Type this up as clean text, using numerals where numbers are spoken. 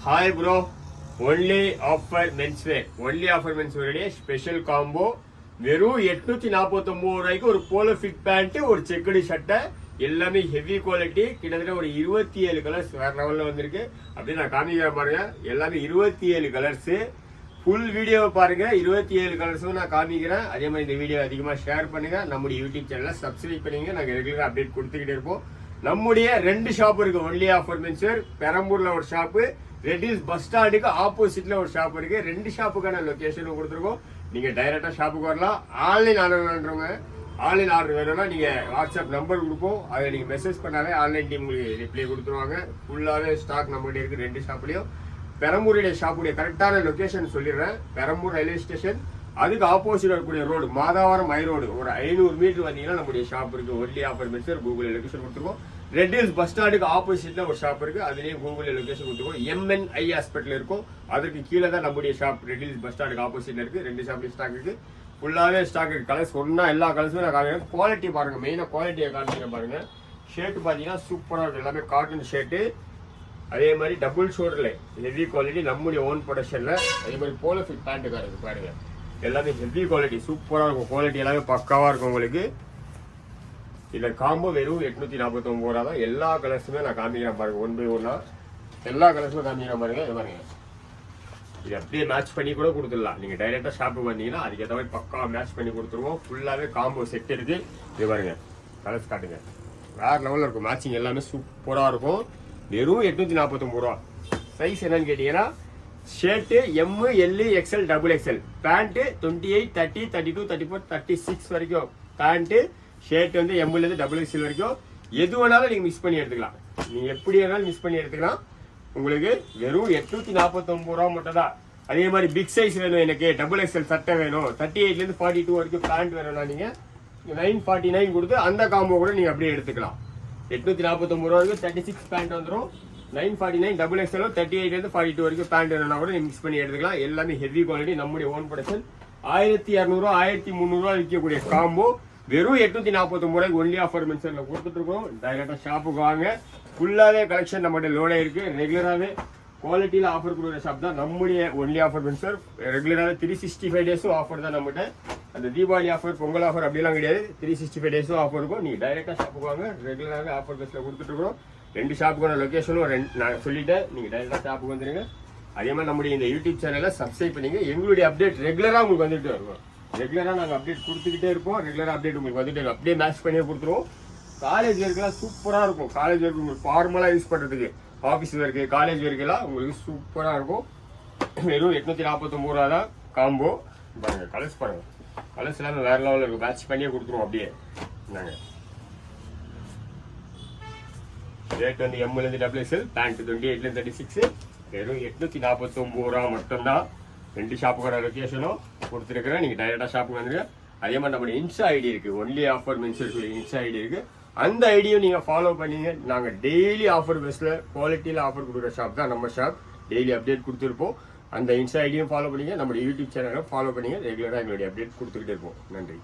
Hi bro, only offer menswear. Only offer menswear special combo வெறும் 849 ரூபாய்க்கு ஒரு polo fit pant ஒரு checked சட்டை எல்லாமே ஹெவி குவாலிட்டி கிட்டத்தட்ட ஒரு 27 கலர்ஸ் வேற லெவல்ல வந்திருக்கு. அப்படியே நான் காமிக்கிறேன் பாருங்க. எல்லாமே 27 கலர்ஸ். ஃபுல் வீடியோவை பாருங்க. 27 கலர்ஸும் நான் காமிக்கிறேன். அதே மாதிரி இந்த வீடியோ அதிகமாக ஷேர் பண்ணுங்க. நம்முடைய யூடியூப் சேனலை சப்ஸ்கிரைப் பண்ணுங்க. நாங்கள் ரெகுலராக அப்டேட் கொடுத்துக்கிட்டே இருப்போம். நம்முடைய 2 ஷாப் இருக்கு. ஒன்லி ஆஃபர் மென்ஸ்வேர் பெரம்பூர்ல ஒரு ஷாப்பு, ரெட்டில்ஸ் பஸ் ஸ்டாண்டுக்கு ஆப்போசிட்ல ஒரு ஷாப் இருக்கு. 2 ஷாப்புக்கான லொகேஷனும் கொடுத்துருக்கோம். நீங்க டைரக்டா ஷாப்புக்கு வரலாம். ஆன்லைன் ஆர்டர் வேணுறவங்க ஆன்லைன் ஆர்டர் வேணும்னா நீங்க வாட்ஸ்அப் நம்பர் கொடுப்போம். அதை நீங்க மெசேஜ் பண்ணாலே ஆன்லைன் டீம் உங்களுக்கு ரிப்ளை கொடுத்துருவாங்க. ஃபுல்லாவே ஸ்டாக் நம்மகிட்ட இருக்கு 2 ஷாப்லயும். பெரம்பூருடைய ஷாப்புடைய கரெக்டான லொகேஷன் சொல்லிடுறேன். பெரம்பூர் ரயில்வே ஸ்டேஷன், அதுக்கு ஆப்போசிட் இருக்கக்கூடிய ரோடு மாதாவரம் ஐ ரோடு, ஒரு 500 மீட்டர் வந்தீங்கன்னா நம்முடைய ஷாப் இருக்கு. Only offer menswear Google location கொடுத்துருக்கோம். ரெட்டில்ஸ் பஸ் ஸ்டாண்டுக்கு ஆப்போசிட்ல ஒரு ஷாப் இருக்கு. அதுலயும் கூகுள் லொகேஷன் கொடுத்துருக்கோம். MNI ஹாஸ்பிட்டல் இருக்கும். அதுக்கு கீழே தான் நம்முடைய ஷாப் ரெட்டில்ஸ் பஸ் ஸ்டாண்டுக்கு ஆப்போசிட்ல இருக்கு. 2 ஷாப்லயும் ஸ்டாக் இருக்கு. ஃபுல்லாவே ஸ்டாக் இருக்கு. கலர்ஸ் ஒன்னா எல்லா கலர்ஸுமே நான் காமிக்கிறேன். குவாலிட்டி பாருங்க, மெயினா குவாலிட்டியை காமிக்கிறேன் பாருங்க. ஷர்ட் பாத்தீங்கன்னா சூப்பரா இருக்கு. எல்லாமே காட்டன் ஷர்ட். அதே மாதிரி டபுள் ஷோல்டர்ல ஹெவி குவாலிட்டி நம்முடைய ஓன் ப்ரொடக்ஷன்ல. அதே மாதிரி போலோ ஃபிட் பேண்ட்டுக்காக இருக்கு பாருங்க. எல்லாமே ஹெவி குவாலிட்டி சூப்பரா இருக்கும். குவாலிட்டி எல்லாமே பக்காவா இருக்கும் உங்களுக்கு. இந்த காம்போ வெறும் 849 ரூபா தான். எல்லா கலர்ஸுமே நான் காமிக்கிறேன் பாருங்க. 1 by 1 எல்லா கலர்ஸுமே காமிக்கிறேன் பாருங்க. இது பாருங்க, இது அப்படியே மேட்ச் பண்ணி கூட கொடுத்துடலாம். நீங்க டைரக்டா ஷாப்புக்கு வந்தீங்கன்னா அதுக்கேற்ற மாதிரி பக்கா மேட்ச் பண்ணி கொடுத்துருவோம். ஃபுல்லாவே காம்போ செட் இருக்கு. இது பாருங்க, கலர்ஸ் காட்டுங்க. வேற லெவல்ல இருக்கும். மேட்சிங் எல்லாமே சூப்பரா இருக்கும். வெறும் 849 ரூபா. சைஸ் என்னன்னு கேட்டீங்கன்னா shirt ML XL XXL, pant 28 30 32 34 36 வரைக்கும் பேண்ட். ஷர்ட் வந்து ML இருந்து XXL வரைக்கும் எது வேணாலும் நீங்க மிக்ஸ் பண்ணி எடுத்துக்கலாம். நீங்க எப்படி வேணாலும் மிக்ஸ் பண்ணி எடுத்துக்கலாம். உங்களுக்கு வெறும் 849 ரூபா மட்டும் தான். அதே மாதிரி பிக் சைஸ் வேணும், எனக்கு XXL சட்டை வேணும், 38 இருந்து 42 வரைக்கும் பேண்ட் வேணும்னா நீங்க 949 கொடுத்து அந்த காம்போ கூட நீங்க அப்படியே எடுத்துக்கலாம். 849 ரூபாய்க்கு 36 பேண்ட் வந்துடும். 949 XXL 38 இருந்து 42 வரைக்கும் பேண்ட் வேணும்னா கூட மிக்ஸ் பண்ணி எடுத்துக்கலாம். எல்லாமே ஹெவி குவாலிட்டி நம்முடைய ஓன் ப்ரொடக்ஷன். 1200 1300 விற்கக்கூடிய காம்போ வெறும் 849 ரூபாய்க்கு ஒன்லி ஆஃபர் மென்ஸ்வேர்ல கொடுத்துட்டு இருக்கோம். டைரக்டா ஷாப்புக்கு வாங்க. ஃபுல்லாவே கலெக்ஷன் நம்மகிட்ட லோடா இருக்கு. ரெகுலராகவே குவாலிட்டியில ஆஃபர் கொடுக்குற ஷாப் தான் நம்முடைய ஒன்லி ஆஃபர் மென்ஸ்வேர். ரெகுலராக 365 டேஸும் ஆஃபர் தான் நம்மகிட்ட. அந்த தீபாவளி ஆஃபர், பொங்கல் ஆஃபர் அப்படிலாம் கிடையாது. 365 டேஸும் ஆஃபர் இருக்கும். நீங்க டைரக்டா ஷாப்புக்கு வாங்க. ரெகுலராகவே ஆஃபர் பேஸ்ல கொடுத்துட்டு இருக்கோம். 2 ஷாப்புக்கான லொகேஷனும் நான் சொல்லிட்டேன். நீங்க டைரக்டா ஷாப்புக்கு வந்துருங்க. அதே மாதிரி நம்முடைய இந்த யூடியூப் சேனலை சப்ஸ்கிரைப் பண்ணீங்க. எங்களுடைய அப்டேட் ரெகுலரா உங்களுக்கு வந்துட்டு இருக்கும். ரெகுலரா நாங்க அப்டேட் கொடுத்துக்கிட்டே இருப்போம். ரெகுலரா அப்டேட் உங்களுக்கு வந்துட்டு இருக்கும். அப்படியே மேட்ச் பண்ணி கொடுத்துருவோம். காலேஜ் வேர்க்கெல்லாம் சூப்பரா இருக்கும். காலேஜ் வேர்க்கு உங்களுக்கு ஃபார்மலா யூஸ் பண்றதுக்கு, ஆஃபீஸ் வேர்க்கு, காலேஜ் வேர்க்கெல்லாம் உங்களுக்கு சூப்பரா இருக்கும். வெறும் 849 ரூபா தான் காம்போ. பாருங்க கலர்ஸ் பாருங்க. கலர்ஸ் எல்லாமே வேற லெவலில் இருக்கும். மேட்ச் பண்ணியே கொடுத்துருவோம் அப்படியே. நாங்க ரேட் வந்து ML இருந்து XXL, பேண்ட் 28 இருந்து 36. வெறும் 849 ரூபா மட்டும்தான். 2 ஷாப்புக்கான லொகேஷனும் கொடுத்துருக்கிறேன். நீங்க டைரக்டா ஷாப்புக்கு வந்துருங்க. அதே மாதிரி நம்மளுடைய இன்ஸ்டா ஐடி இருக்கு. Only offer menswear Insta ID இருக்கு. அந்த ஐடியும் நீங்க ஃபாலோ பண்ணீங்க. நாங்க டெய்லி ஆஃபர் பேஸ்ல குவாலிட்டியில ஆஃபர் கொடுக்குற ஷாப் தான் நம்ம ஷாப். டெய்லி அப்டேட் கொடுத்துருப்போம். அந்த இன்ஸ்டா ஐடியும் ஃபாலோ பண்ணீங்க. நம்மளுடைய யூடியூப் சேனலை ஃபாலோ பண்ணீங்க. ரெகுலரா எங்களுடைய அப்டேட் கொடுத்துக்கிட்டே இருப்போம். நன்றி.